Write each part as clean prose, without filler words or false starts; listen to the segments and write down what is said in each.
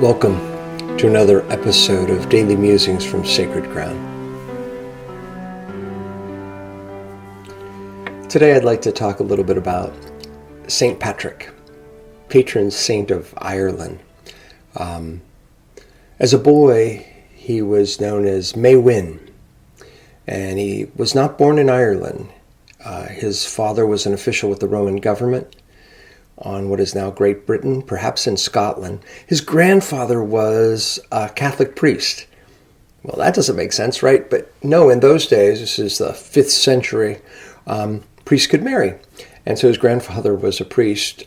Welcome to another episode of Daily Musings from Sacred Ground. Today I'd like to talk a little bit about St. Patrick, patron saint of Ireland. As a boy, he was known as May Win, and he was not born in Ireland. His father was an official with the Roman government on what is now Great Britain, perhaps in Scotland. His grandfather was a Catholic priest. Well, that doesn't make sense, right? But no, in those days, this is the 5th century, priests could marry. And so his grandfather was a priest.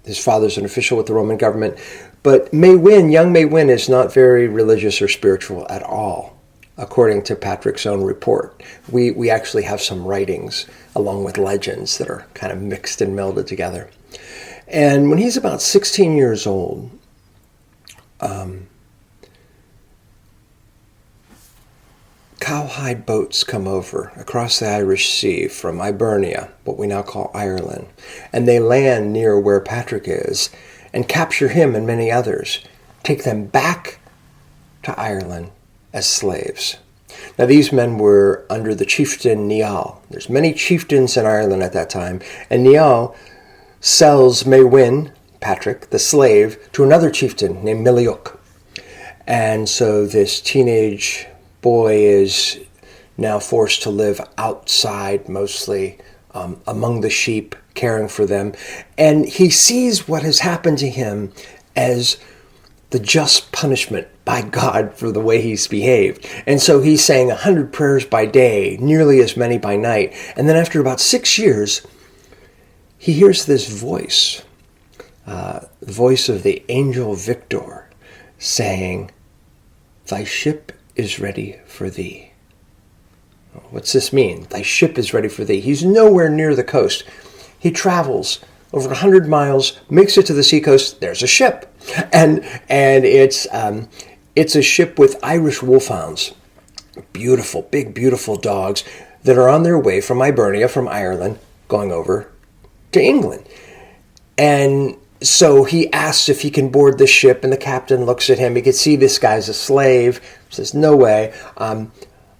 His father's an official with the Roman government. But young May Win, is not very religious or spiritual at all, according to Patrick's own report. We actually have some writings along with legends that are kind of mixed and melded together. And when he's about 16 years old, cowhide boats come over across the Irish Sea from Hibernia, what we now call Ireland, and they land near where Patrick is and capture him and many others, take them back to Ireland as slaves. Now, these men were under the chieftain Niall. There's many chieftains in Ireland at that time, and Niall sells May Win, Patrick, the slave, to another chieftain named Miliuk. And so this teenage boy is now forced to live outside, mostly among the sheep, caring for them. And he sees what has happened to him as the just punishment by God for the way he's behaved. And so he's saying 100 prayers by day, nearly as many by night. And then after about 6 years, he hears this voice, the voice of the angel Victor, saying, "Thy ship is ready for thee." What's this mean? Thy ship is ready for thee. He's nowhere near the coast. He travels over 100 miles, makes it to the seacoast. There's a ship, and it's a ship with Irish wolfhounds, beautiful, big, beautiful dogs that are on their way from Hibernia, from Ireland, going over to England. And so he asks if he can board the ship, and the captain looks at him. He could see this guy's a slave. Says, no way.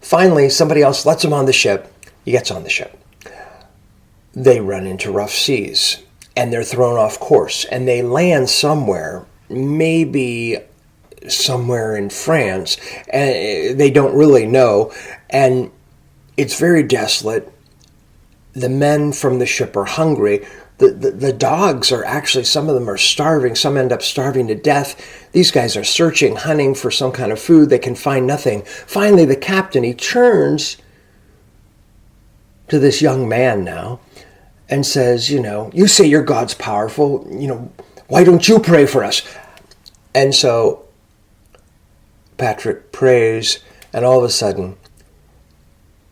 Finally, somebody else lets him on the ship. He gets on the ship. They run into rough seas, and they're thrown off course, and they land somewhere, maybe somewhere in France, and they don't really know, and it's very desolate. The men from the ship are hungry. The dogs are actually, some of them are starving. Some end up starving to death. These guys are searching, hunting for some kind of food. They can find nothing. Finally, the captain, he turns to this young man now and says, you say your God's powerful. Why don't you pray for us? And so Patrick prays, and all of a sudden,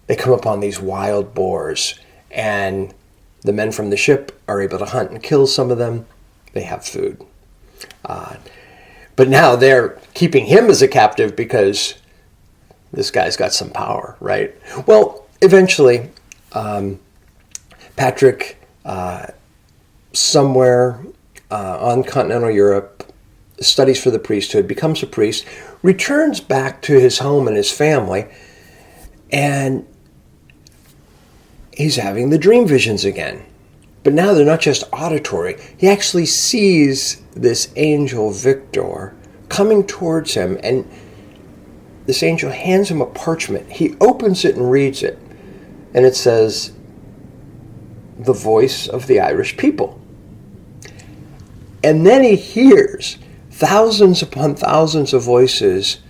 they come upon these wild boars. And the men from the ship are able to hunt and kill some of them. They have food. But now they're keeping him as a captive because this guy's got some power, right? Well, eventually, Patrick, somewhere on continental Europe, studies for the priesthood, becomes a priest, returns back to his home and his family, and he's having the dream visions again. But now they're not just auditory. He actually sees this angel Victor coming towards him, and this angel hands him a parchment. He opens it and reads it, and it says, "The voice of the Irish people." And then he hears thousands upon thousands of voices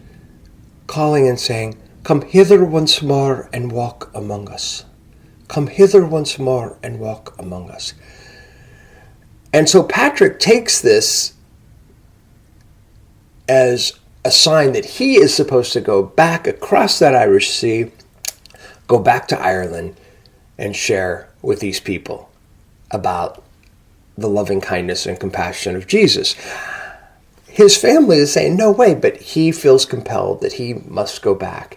calling and saying, "Come hither once more and walk among us. Come hither once more and walk among us." And so Patrick takes this as a sign that he is supposed to go back across that Irish Sea, go back to Ireland, and share with these people about the loving kindness and compassion of Jesus. His family is saying, no way, but he feels compelled that he must go back.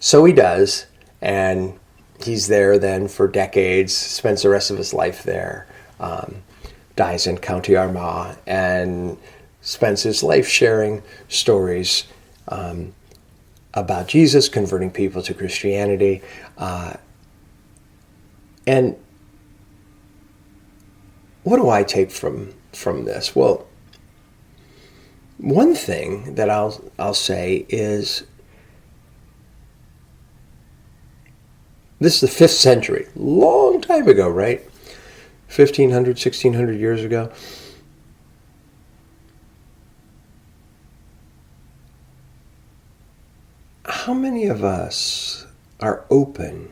So he does, and he's there then for decades, spends the rest of his life there, dies in County Armagh, and spends his life sharing stories about Jesus, converting people to Christianity. And what do I take from this? Well, one thing that I'll say is, this is the 5th century, long time ago, right? 1500, 1600 years ago. How many of us are open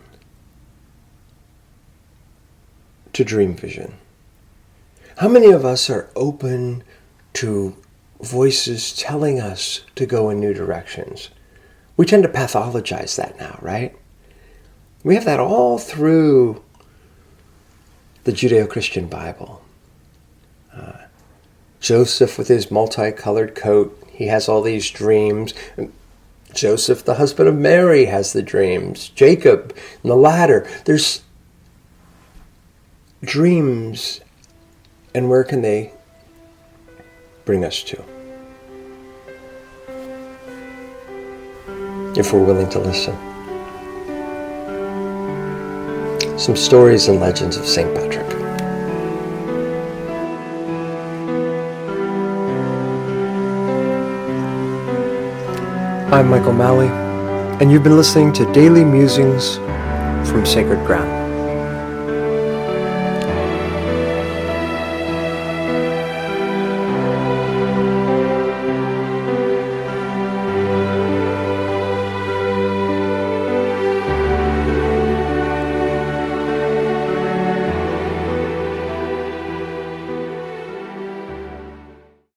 to dream vision? How many of us are open to voices telling us to go in new directions? We tend to pathologize that now, right? We have that all through the Judeo-Christian Bible. Joseph with his multicolored coat, he has all these dreams. Joseph, the husband of Mary, has the dreams. Jacob and the ladder. There's dreams, and where can they bring us to? If we're willing to listen. Some stories and legends of St. Patrick. I'm Michael Malley, and you've been listening to Daily Musings from Sacred Ground.